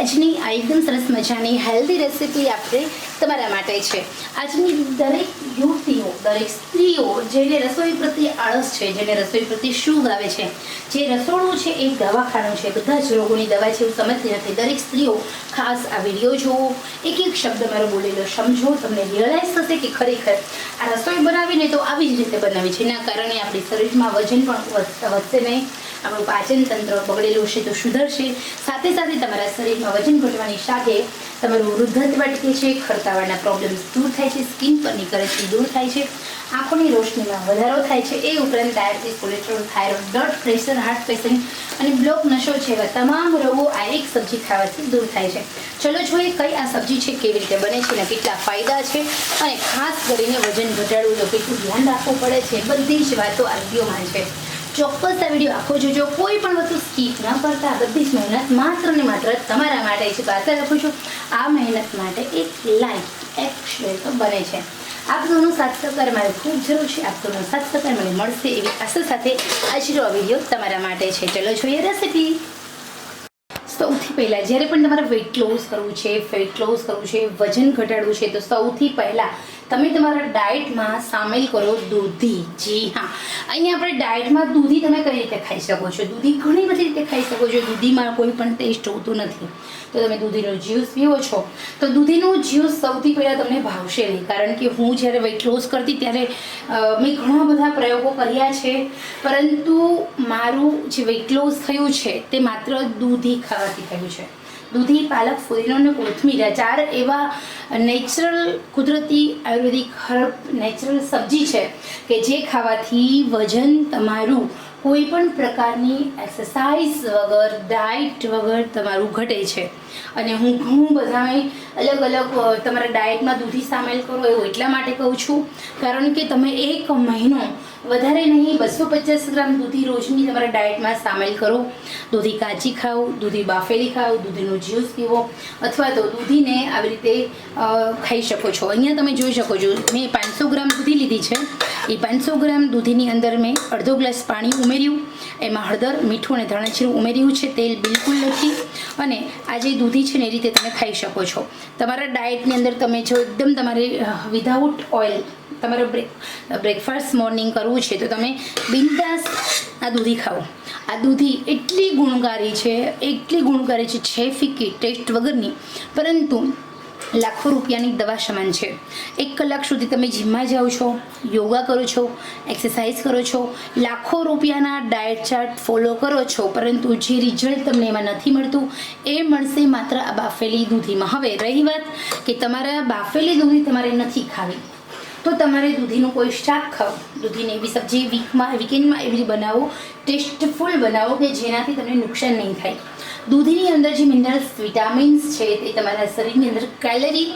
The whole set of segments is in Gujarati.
આજની આ એકદમ સરસ મજાની હેલ્ધી રેસીપી આપણે તમારા માટે છે। આજની દરેક યુવતીઓ, દરેક સ્ત્રીઓ જેને રસોઈ પ્રત્યે આળસ છે, જેને રસોઈ પ્રત્યે શું આવે છે, જે રસોડું છે એ દવાખાનું છે, બધા જ રોગોની દવા છે એવું સમજતી નથી। દરેક સ્ત્રીઓ ખાસ આ વિડીયો જુઓ, એક એક શબ્દ મારો બોલેલો સમજો, તમને રિયલાઇઝ થશે કે ખરેખર આ રસોઈ બનાવીને તો આવી જ રીતે બનાવી છે, એના કારણે આપણી શરીરમાં વજન પણ વધશે નહીં, આપણું પાચન તંત્ર બગડેલું છે તો સુધરશે, સાથે સાથે તમારા શરીરમાં વજન ઘટવાની સાથે તમારું વૃદ્ધત્વ અટકે છે, ખરતાવાળના પ્રોબ્લેમ્સ દૂર થાય છે, સ્કિન પરની કરચલી દૂર થાય છે, આંખોની રોશનીમાં વધારો થાય છે, એ ઉપરાંત diabetes, cholesterol, thyroid, blood pressure, heart patient અને બ્લોક નશો જેવા તમામ રોગો આ એક સબ્જી ખાવાથી દૂર થાય છે। ચલો જોઈએ કઈ આ સબ્જી છે, કેવી રીતે બને છે અને કેટલા ફાયદા છે, અને ખાસ કરીને વજન ઘટાડવું તો કેટલું ધ્યાન રાખવું પડે છે, બધી જ વાતો આ વિડીયોમાં છે। ચોક્કસ આ વિડીયો આખો જોજો, કોઈ પણ વસ્તુ સ્કીપ ન કરતા, બધી જ મહેનત માત્ર ને માત્ર તમારા માટે છે। તો આશા રાખું છું આ મહેનત માટે એક લાઈક, એક શેર તો બને છે। આપ દોનો સાથ સહકાર મારે ખૂબ જરૂર છે, આપ દોનો સાથ સહકાર મને મળશે એવી આશા સાથે આજનો આ વિડીયો તમારા માટે છે। ચલો જોઈએ રેસીપી। સૌથી પહેલાં જ્યારે પણ તમારે વેઇટ લોસ કરવું છે, ફેટ લોસ કરવું છે, વજન ઘટાડવું છે, તો સૌથી પહેલાં તમે તમારા ડાયટમાં સામેલ કરો દૂધી। જી હા, અહીંયા આપણે ડાયટમાં દૂધી તમે કઈ રીતે ખાઈ શકો છો? દૂધી ઘણી બધી રીતે ખાઈ શકો છો। દૂધીમાં કોઈ પણ ટેસ્ટ હોતું નથી, તો તમે દૂધીનો જ્યુસ પીવો છો તો દૂધીનું જ્યુસ સૌથી પહેલાં તમને ભાવશે નહીં, કારણ કે હું જ્યારે વેઇટ લોસ કરતી ત્યારે મેં ઘણા બધા પ્રયોગો કર્યા છે, પરંતુ મારું જે વેઇટ લોસ થયું છે તે માત્ર દૂધી ખાવાથી થયું છે। દૂધી, પાલક, ફુદીનો અને કોથમીર, 4 એવા નેચરલ, કુદરતી, આયુર્વેદિક હર્બ, નેચરલ સબ્જી છે કે જે ખાવાથી વજન તમારું કોઈ પણ પ્રકારની એક્સરસાઇઝ વગર, ડાયટ વગર તમારું ઘટે છે। અને હું ઘણું બધાએ અલગ અલગ તમારા ડાયટમાં દૂધી સામેલ કરો એવું એટલા માટે કહું છું, કારણ કે તમે એક મહિનો વધારે નહીં 250 ગ્રામ દૂધી રોજની તમારા ડાયટમાં સામેલ કરો। દૂધી કાચી ખાઓ, દૂધી બાફેલી ખાઓ, દૂધીનું જ્યુસ પીવો, અથવા તો દૂધીને આવી રીતે ખાઈ શકો છો। અહીંયા તમે જોઈ શકો છો મેં 500 ગ્રામ દૂધી લીધી છે, એ 500 ગ્રામ દૂધીની અંદર મેં અડધો ગ્લાસ પાણી ઉમેર્યું, એમાં હળદર, મીઠું અને ધાણાજીરું ઉમેર્યું છે, તેલ બિલકુલ નથી, અને આ જે દૂધી છે ને એ રીતે તમે ખાઈ શકો છો। તમારા ડાયટની અંદર તમે જો એકદમ તમારે વિધાઉટ ઓઇલ તમારે બ્રેકફાસ્ટ મોર્નિંગ કરવું છે તો તમે બિંદાસ આ દૂધી ખાઓ। આ દૂધી એટલી ગુણકારી છે ફીકી, ટેસ્ટ વગરની, પરંતુ લાખો રૂપિયાની દવા સમાન છે। 1 કલાક સુધી તમે જીમમાં જાઓ છો, યોગા કરો છો, એક્સરસાઇઝ કરો છો, લાખો રૂપિયાના ડાયટ ચાર્ટ ફોલો કરો છો, પરંતુ જે રિઝલ્ટ તમને એમાં નથી મળતું એ મળશે માત્ર આ બાફેલી દૂધીમાં। હવે રહી વાત કે તમારા બાફેલી દૂધી તમારે નથી ખાવી, તો તમારે દૂધીનું કોઈ શાક ખાઓ, દૂધીની એવી સબ્જી વીકેન્ડમાં એવી બનાવો, ટેસ્ટફુલ બનાવો કે જેનાથી તમને નુકસાન નહીં થાય। દૂધીની અંદર જે મિનરલ્સ, વિટામિન્સ છે તે તમારા શરીરની અંદર કેલરી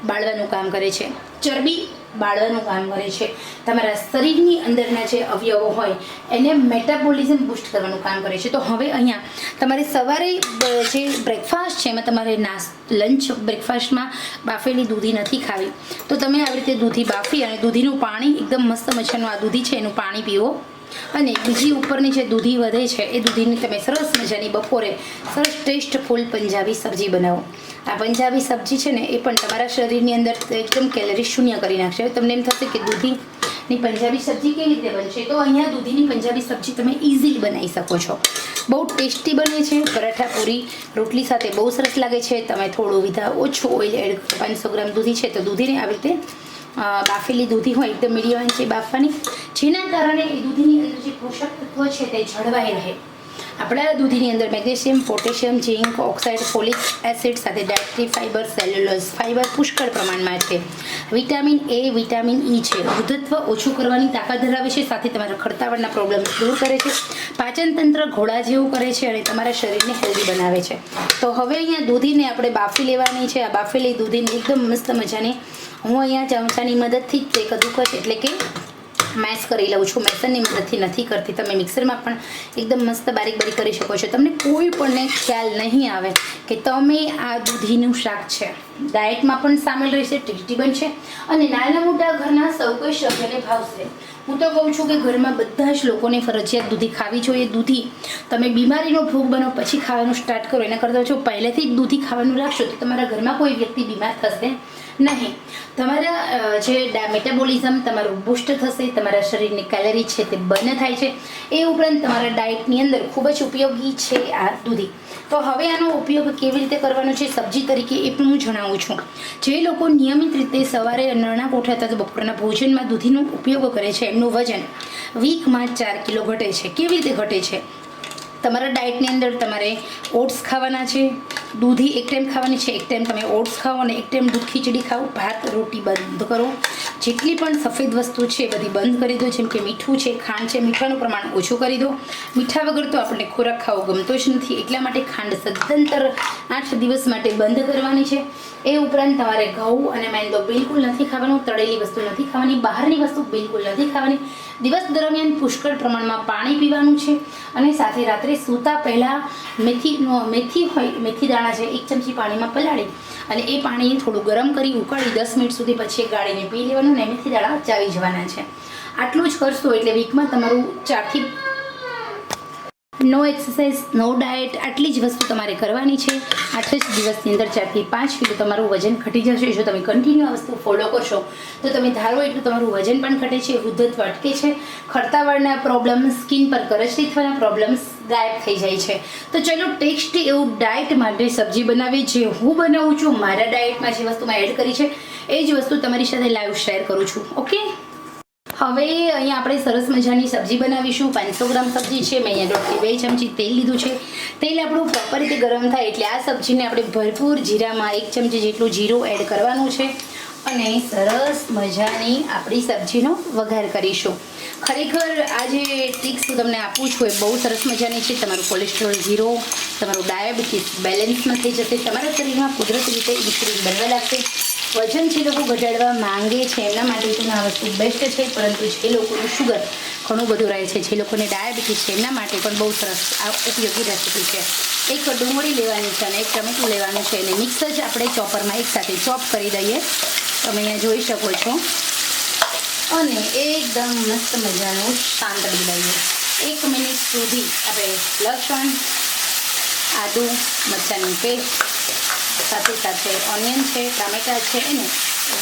બાળવાનું કામ કરે છે, ચરબી બાળવાનું કામ કરે છે, તમારા શરીરની અંદરના જે અવયવો હોય એને મેટાબોલિઝમ બૂસ્ટ કરવાનું કામ કરે છે। તો હવે અહીંયા તમારે સવારે જે બ્રેકફાસ્ટ છે એમાં તમારે લંચ બ્રેકફાસ્ટમાં બાફેલી દૂધી નથી ખાવી, તો તમે આવી રીતે દૂધી બાફી અને દૂધીનું પાણી એકદમ મસ્ત મજાનું આ દૂધી છે એનું પાણી પીવો, અને બીજી ઉપરની જે દૂધી વધે છે એ દૂધીની તમે સરસ મજાની બપોરે સરસ ટેસ્ટફુલ પંજાબી સબ્જી બનાવો। આ પંજાબી સબ્જી છે ને એ પણ તમારા શરીરની અંદર એકદમ કેલરી શૂન્ય કરી નાખશે। તમને એમ થશે કે દૂધીની પંજાબી સબ્જી કેવી રીતે બનશે, તો અહીંયા દૂધીની પંજાબી સબ્જી તમે ઇઝીલી બનાવી શકો છો, બહુ ટેસ્ટી બને છે, પરાઠા, પૂરી, રોટલી સાથે બહુ સરસ લાગે છે। તમે થોડું ઓછું ઓઇલ એડ, 500 ગ્રામ દૂધી છે તો દૂધીને આવી રીતે બાફેલી દૂધી હોય એકદમ મીડિયમ આંચે બાફવાની, જેના કારણે એ દૂધીની અંદર જે પોષક તત્વો છે તે જળવાઈ રહે। આપણા દૂધીની અંદર મેગ્નેશિયમ, પોટેશિયમ, ઝીંક, ઓક્સાઇડ, ફોલિક એસિડ સાથે ડાયટરી ફાઇબર, સેલ્યુલોઝ ફાઇબર પુષ્કળ પ્રમાણમાં છે, વિટામિન એ, વિટામિન ઈ છે, વૃદ્ધત્વ ઓછું કરવાની તાકાત ધરાવે છે, સાથે તમારા ખરતાવાળના પ્રોબ્લેમ દૂર કરે છે, પાચન તંત્ર ઘોડા જેવું કરે છે અને તમારા શરીરને હેલ્ધી બનાવે છે। તો હવે અહીંયા દૂધીને આપણે બાફી લેવાની છે। આ બાફેલી દૂધીને એકદમ મસ્ત મજાની હું અહીંયા ચમચાની મદદથી જ કદુકસ એટલે કે મેશ કરી લઉં છું, મેસરની મદદથી નથી કરતી, તમે મિક્સરમાં પણ એકદમ મસ્ત બારીક કરી શકો છો। તમને કોઈ પણને ખ્યાલ નહીં આવે કે તમે આ દૂધીનું શાક છે, ડાયટમાં પણ સામેલ રહેશે, ટેસ્ટી બનશે અને નાના મોટા ઘરના સૌ કોઈ સભ્યને ભાવશે. હું તો કહું છું કે ઘરમાં બધા જ લોકોને ફરજિયાત દૂધી ખાવી જોઈએ. દૂધી તમે બીમારીનો ભોગ બનો પછી ખાવાનું સ્ટાર્ટ કરો, એના કરતાં જો પહેલેથી જ દૂધી ખાવાનું રાખશો તો તમારા ઘરમાં કોઈ વ્યક્તિ બીમાર થશે નહીં. તમારા જે મેટાબોલિઝમ તમારું બુસ્ટ થશે, તમારા શરીરની કેલરી છે તે બર્ન થાય છે. એ ઉપરાંત તમારા ડાયટની અંદર ખૂબ જ ઉપયોગી છે આ દૂધી. તો હવે આનો ઉપયોગ કેવી રીતે કરવાનો છે સબ્જી તરીકે એ પણ હું જણાવું છું. જે લોકો નિયમિત રીતે સવારે નાના કોઠા અથવા તો બપોરના ભોજનમાં દૂધીનો ઉપયોગ કરે છે એમનું વજન વીકમાં 4 કિલો ઘટે છે. કેવી રીતે ઘટે છે? તમારા ડાયટની અંદર તમારે ઓટ્સ ખાવાના છે, દૂધી એક ટાઈમ ખાવાની છે, એક ટાઈમ તમે ઓટ્સ ખાઓ અને એક ટાઈમ દૂધ ખીચડી ખાઓ. ભાત રોટી બંધ કરો, જેટલી પણ સફેદ વસ્તુ છે બધી બંધ કરી દો. જેમ કે મીઠું છે, ખાંડ છે, મીઠાનું પ્રમાણ ઓછું કરી દો. મીઠા વગર તો આપણને ખોરાક ખાવો ગમતો જ નથી, એટલા માટે ખાંડ સદંતર 8 દિવસ માટે બંધ કરવાની છે. એ ઉપરાંત તમારે ઘઉં અને મેંદો બિલકુલ નથી ખાવાનું, તળેલી વસ્તુ નથી ખાવાની, બહારની વસ્તુ બિલકુલ નથી ખાવાની. દિવસ દરમિયાન પુષ્કળ પ્રમાણમાં પાણી પીવાનું છે અને સાથે રાત્રે સૂતા પહેલાં મેથી હોય, મેથી દાણા છે 1 ચમચી પાણીમાં પલાળી અને એ પાણી થોડું ગરમ કરી ઉકાળી 10 મિનિટ સુધી પછી ગાળીને પી લેવાનું ને મેથી દાણા ચાવી જવાના છે. આટલું જ કરશો એટલે વીકમાં તમારું 4 થી નો એક્સરસાઇઝ, નો ડાયટ, આટલી જ વસ્તુ તમારે કરવાની છે. 8 જ દિવસની અંદર 4 થી 5 કિલો તમારું વજન ઘટી જશે. જો તમે કન્ટિન્યુ આ વસ્તુ ફોલો કરશો તો તમે ધારો એટલું તમારું વજન પણ ઘટે છે, વૃદ્ધત્વ અટકે છે, ખરતા વાળના પ્રોબ્લેમ, સ્કિન પર કરચલી થવાના પ્રોબ્લેમ્સ ગાયબ થઈ જાય છે. તો ચલો ટેસ્ટી એવું ડાયટ માટે સબ્જી બનાવી, જે હું બનાવું છું મારા ડાયટમાં જે વસ્તુ મેં એડ કરી છે એ જ વસ્તુ તમારી સાથે લાઈવ શેર કરું છું. ઓકે, હવે અહીંયા આપણે સરસ મજાની સબ્જી બનાવીશું. 500 ગ્રામ સબ્જી છે. મેં અહીંયા 2 ચમચી તેલ લીધું છે. તેલ આપણું પ્રોપર રીતે ગરમ થાય એટલે આ સબ્જીને આપણે ભરપૂર જીરામાં 1 ચમચી જેટલું જીરું એડ કરવાનું છે અને સરસ મજાની આપણી સબ્જીનો વઘાર કરીશું. ખરેખર આ જે ટ્રિક્સ હું તમને આપું છું એ બહુ સરસ મજાની છે. તમારું કોલેસ્ટ્રોલ ઝીરો, તમારું ડાયાબિટીસ બેલેન્સમાં થઈ જશે, તમારા શરીરમાં કુદરતી રીતે ઇન્સ્યુલિન બનવા લાગશે. વજન જે લોકો ઘટાડવા માંગે છે એમના માટે પણ આ વસ્તુ બેસ્ટ છે, પરંતુ જે લોકોનું શુગર ઘણું બધું રહે છે, જે લોકોને ડાયાબિટીસ છે એમના માટે પણ બહુ સરસ આ ઉપયોગી રેસીપી છે. એક ડુંગળી લેવાની છે અને એક ટમેટું લેવાનું છે અને મિક્સ જ આપણે ચોપરમાં એકસાથે ચોપ કરી દઈએ. તમે અહીંયા જોઈ શકો છો અને એકદમ મસ્ત મજાનું સાંતળી લઈએ. 1 મિનિટ સુધી આપણે લસણ, આદુ, મરચાંની પેસ્ટ, સાથે સાથે ઓનિયન છે, ટામેટાં છે, એને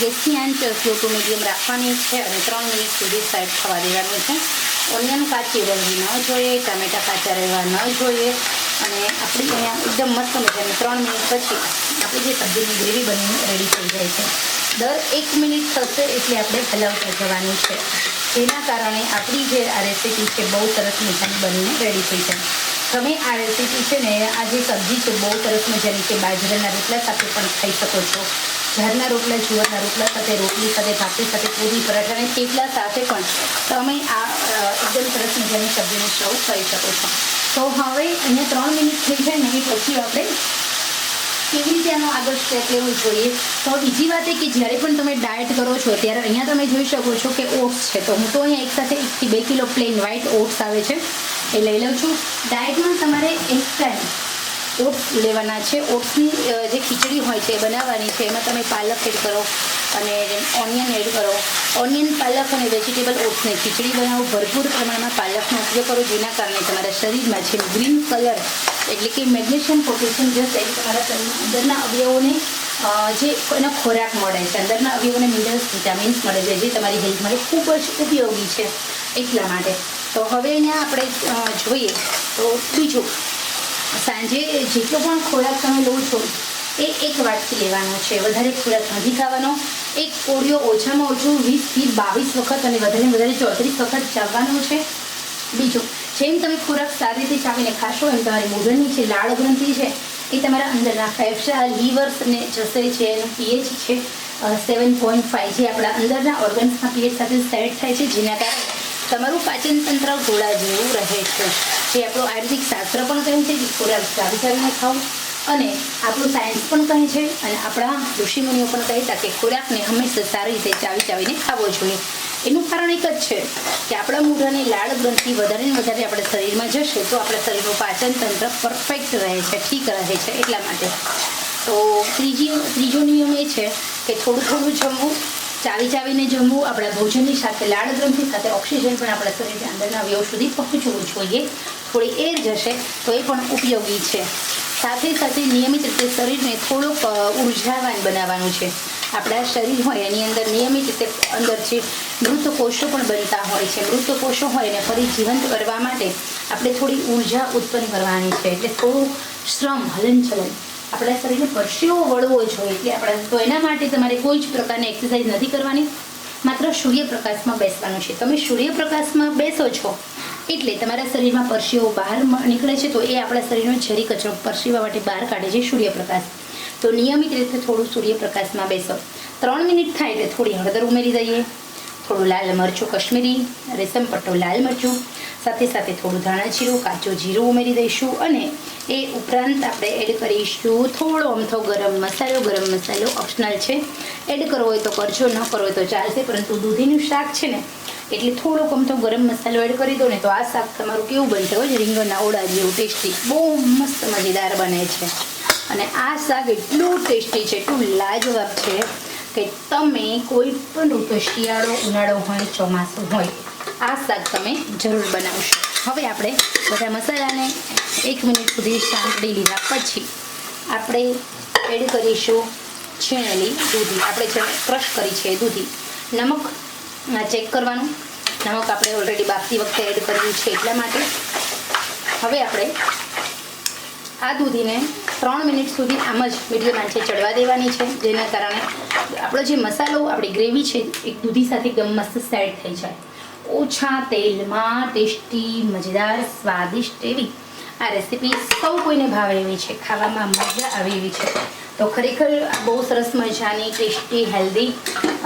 ગેસની આંચ સ્લો ટુ મીડિયમ રાખવાની છે અને 3 મિનિટ સુધી સાઈડ થવા દેવાનું છે. ઓનિયન કાચી રહેવી ન જોઈએ, ટામેટાં કાચા રહેવા ન જોઈએ અને આપણી અહીંયા એકદમ મસ્ત મજાની 3 મિનિટ પછી આપણી જે સબ્જીની ગ્રેવી બનીને રેડી થઈ જાય છે. દર 1 મિનિટ થશે એટલે આપણે હલાવતા જવાનું છે, જેના કારણે આપણી જે આ રેસીપી છે બહુ સરસ મજાની બનીને રેડી થઈ જાય. તમે આ રેસીપી છે ને, આ જે સબ્જી છે બહુ સરસ મજાની છે. બાજરાના રોટલા સાથે પણ ખાઈ શકો છો, ઝાડના રોટલા, જુવારના રોટલા સાથે, રોટલી સાથે, ભાખરી સાથે, પૂરી, પરાઠા અને થેપલા સાથે પણ તમે આ એકદમ સરસ મજાની સબ્જીને સર્વ કરી શકો છો. તો હવે અહીંયા 3 મિનિટ થઈ જાય ને પછી આપણે કેવી રીતે આનો આગળ સ્ટેપ લેવું જોઈએ. તો બીજી વાત એ કે જ્યારે પણ તમે ડાયટ કરો છો ત્યારે અહીંયા તમે જોઈ શકો છો કે ઓટ્સ છે, તો હું તો અહીંયા એકસાથે 1 થી 2 કિલો પ્લેન વ્હાઈટ ઓટ્સ આવે છે એ લઈ લઉં છું. ડાયટમાં તમારે એક ટાઈમ ઓટ્સ લેવાના છે. ઓટ્સની જે ખીચડી હોય છે એ બનાવવાની છે. એમાં તમે પાલક એડ કરો અને ઓનિયન એડ કરો. ઓનિયન, પાલક અને વેજીટેબલ ઓટ્સની ખીચડી બનાવો. ભરપૂર પ્રમાણમાં પાલકનો ઉપયોગ કરો, જેના કારણે તમારા શરીરમાં છે ગ્રીન કલર એટલે કે મેગ્નેશિયમ, પોટેશિયમ જશે એ તમારા શરીરના અંદરના અવયવોને જે એનો ખોરાક મળે છે, અંદરના અવયવોને મિનરલ્સ, વિટામિન્સ મળે છે, જે તમારી હેલ્થ માટે ખૂબ જ ઉપયોગી છે એટલા માટે. તો હવે અહીંયા આપણે જોઈએ તો બીજું, સાંજે જેટલો પણ ખોરાક તમે લો છો એ 1 વાટકી લેવાનો છે, વધારે ખોરાક નથી ખાવાનો. એક કોળિયો ઓછામાં ઓછું 20 થી 22 વખત અને વધારે વધારે 34 વખત ચાવવાનો છે. બીજું, જેમ તમે ખોરાક સારી રીતે ચાવીને ખાશો એમ તમારી મોઢાની જે લાળ ગ્રંથિ છે એ તમારા અંદરના ફેફસા, લીવર્સને જશે છે. એનું પીએચ છે 7.5, જે આપણા અંદરના ઓર્ગન્સના પીએચ સાથે સેટ થાય છે, જેના કારણે તમારું પાચન તંત્ર ઘોડા જેવું રહે છે. જે આપણું આયુર્વેદિક શાસ્ત્ર પણ કહે છે કે ખોરાક ચાવી ચાવીને ખાવું, અને આપણું સાયન્સ પણ કહે છે અને આપણા ઋષિમુનિઓ પણ કહેતા કે ખોરાકને હંમેશા સારી રીતે ચાવી ચાવીને ખાવો જોઈએ. એનું કારણ એક જ છે કે આપણા મોઢાની લાળ ગ્રંથિ વધારે ને વધારે આપણા શરીરમાં જશે તો આપણા શરીરનું પાચન તંત્ર પરફેક્ટ રહે છે, ઠીક રહે છે એટલા માટે. તો ત્રીજો નિયમ એ છે કે થોડું થોડું જમવું, ચાવીને જમવું. આપણા ભોજનની સાથે લાળ ગ્રંથિ સાથે ઓક્સિજન પણ આપણા શરીરના અંદરના અવયવ સુધી પહોંચવું જોઈએ. થોડી એર જશે તો એ પણ ઉપયોગી છે. સાથે નિયમિત રીતે શરીરને થોડુંક ઉર્જાવાન બનાવવાનું છે. આપણા શરીર હોય એની અંદર નિયમિત રીતે અંદર જે મૃત કોષો પણ બનતા હોય છે. મૃત કોષો હોય એને ફરી જીવંત કરવા માટે આપણે થોડી ઉર્જા ઉત્પન્ન કરવાની છે. એટલે થોડું શ્રમ, હલનચલન, આપણા શરીરને પરસેવો વળવો જોઈએ. એટલે તો એના માટે તમારે કોઈ જ પ્રકારની એક્સરસાઇઝ નથી કરવાની, માત્ર સૂર્યપ્રકાશમાં બેસવાનું છે. તમે સૂર્યપ્રકાશમાં બેસો છો એટલે તમારા શરીરમાં પરસેવો બહાર નીકળે છે, તો એ આપણા શરીરનો ઝેરી કચરો પરસેવા માટે બહાર કાઢે છે સૂર્યપ્રકાશ. તો નિયમિત રીતે થોડું સૂર્યપ્રકાશમાં બેસો. 3 મિનિટ થાય એટલે થોડી હળદર ઉમેરી દઈએ, થોડું લાલ મરચું કશ્મીરી, રેશમ પટ્ટો લાલ મરચું, સાથે થોડું ધાણા જીરું, કાચું જીરું ઉમેરી દઈશું. અને એ ઉપરાંત આપણે એડ કરીશું થોડો અમથો ગરમ મસાલો ઓપ્શનલ છે. એડ કરવો હોય તો કરજો, ન કરવો હોય તો ચાલશે, પરંતુ દૂધીનું શાક છે ને એટલે થોડોક અમથો ગરમ મસાલો એડ કરી દો ને તો આ શાક તમારું કેવું બનશે હોય, રીંગણના ઓળા જેવું ટેસ્ટી, બહુ મસ્ત મજેદાર બને છે. અને આ શાક એટલું ટેસ્ટી છે, એટલું લાજવાબ છે કે તમે કોઈ પણ ઋતુ, શિયાળો, ઉનાળો હોય, ચોમાસું હોય, આ શાક તમે જરૂર બનાવશો. હવે આપણે બધા મસાલાને 1 મિનિટ સુધી સાંતળી લીધા પછી આપણે એડ કરીશું છીણેલી દૂધી. આપણે જે ક્રશ કરી છે એ દૂધી. નમક ચેક કરવાનું, નમક આપણે ઓલરેડી બાફતી વખતે એડ કર્યું છે એટલા માટે. હવે આપણે આ દૂધીને 3 મિનિટ સુધી આમ જ મીડિયમ આંચે ચડવા દેવાની છે, જેના કારણે આપણો જે મસાલો, આપણી ગ્રેવી છે એક દૂધી સાથે એકદમ મસ્ત સેટ થઈ જાય. ઓછા તેલમાં ટેસ્ટી, મજેદાર, સ્વાદિષ્ટ એવી આ રેસીપી સૌ કોઈને ભાવે એવી છે, ખાવામાં મજા આવે એવી છે. તો ખરેખર બહુ સરસ મજાની ટેસ્ટી, હેલ્ધી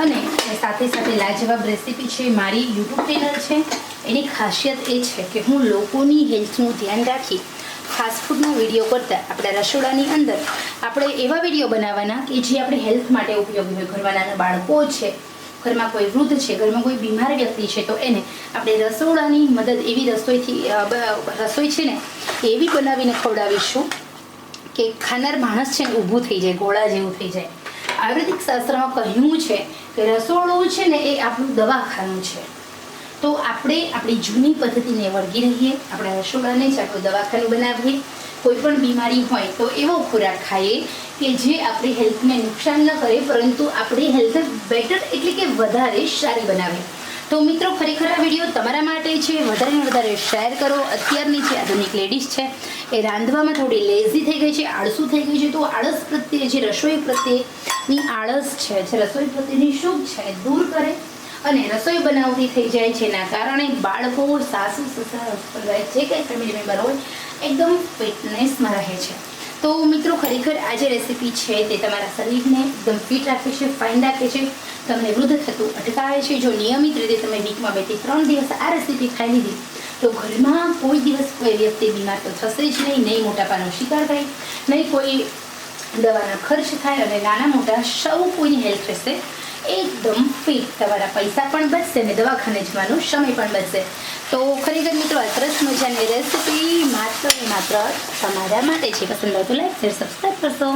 અને સાથે લાજવાબ રેસીપી છે. મારી યુટ્યુબ ચેનલ છે, એની ખાસિયત એ છે કે હું લોકોની હેલ્થનું ધ્યાન રાખી ફાસ્ટ ફૂડનો વિડીયો કરતાં આપણા રસોડાની અંદર આપણે એવા વિડીયો બનાવવાના કે જે આપણી હેલ્થ માટે ઉપયોગી હોય. ઘરમાં નાના બાળકો છે, ઘરમાં કોઈ વૃદ્ધ છે, ઘરમાં કોઈ બીમાર વ્યક્તિ છે, તો એને આપણે રસોડાની મદદ એવી રસોઈ છે ને એવી બનાવીને ખવડાવીશું કે ખાનાર માણસ છે ને ઊભું થઈ જાય, ગોળા જેવું થઈ જાય. આયુર્વેદિક શાસ્ત્રમાં કહ્યું છે કે રસોડું છે ને એ આપણું દવાખાનું છે. તો આપણે આપણી જૂની પદ્ધતિને વળગી રહીએ, આપણા રસોડાને જ આપણું દવાખાનું બનાવીએ. કોઈ પણ બીમારી હોય તો એવો ખોરાક ખાઈએ કે જે આપણી હેલ્થને નુકસાન ન કરે, પરંતુ આપણી હેલ્થ બેટર એટલે કે વધારે સારી બનાવે. તો મિત્રો, ખરેખર આ વિડીયો તમારા માટે છે. વધારે ને વધારે શેર કરો. અત્યારની જે આધુનિક લેડીઝ છે એ રાંધવામાં થોડી લેઝી થઈ ગઈ છે, આળસુ થઈ ગઈ છે. તો આળસ પ્રત્યે, જે રસોઈ પ્રત્યેની આળસ છે, જે રસોઈ પ્રત્યેની શુભ છે, દૂર કરે અને રસોઈ બનાવતી થઈ જાય, જેના કારણે બાળકો, સાસુ, સસરા, જે કંઈ ફેમિલી મેમ્બર હોય એકદમ ફિટનેસમાં રહે છે. તો મિત્રો, ખરેખર આ જે રેસીપી છે તે તમારા શરીરને એકદમ ફિટ રાખે છે, ફાઇન રાખે છે, તમને વૃદ્ધ થતું અટકાવે છે. જો નિયમિત રીતે તમે વીકમાં 2 થી 3 દિવસ આ રેસીપી ખાઈ લીધી તો ઘરમાં કોઈ દિવસ કોઈ વ્યક્તિ બીમાર તો થશે જ નહીં મોટાપાનો શિકાર થાય, નહીં કોઈ દવાના ખર્ચ થાય, અને નાના મોટા સૌ કોઈની હેલ્થ રહેશે એકદમ ફિટ. તમારા પૈસા પણ બચશે અને દવાખાને જવાનો સમય પણ બચશે. તો ખરેખર મિત્રો, આ સરસ મજાની રેસીપી માત્ર ને માત્ર તમારા માટે છે. પસંદ આવે તો લાઈક, શેર, સબસ્ક્રાઈબ કરશો.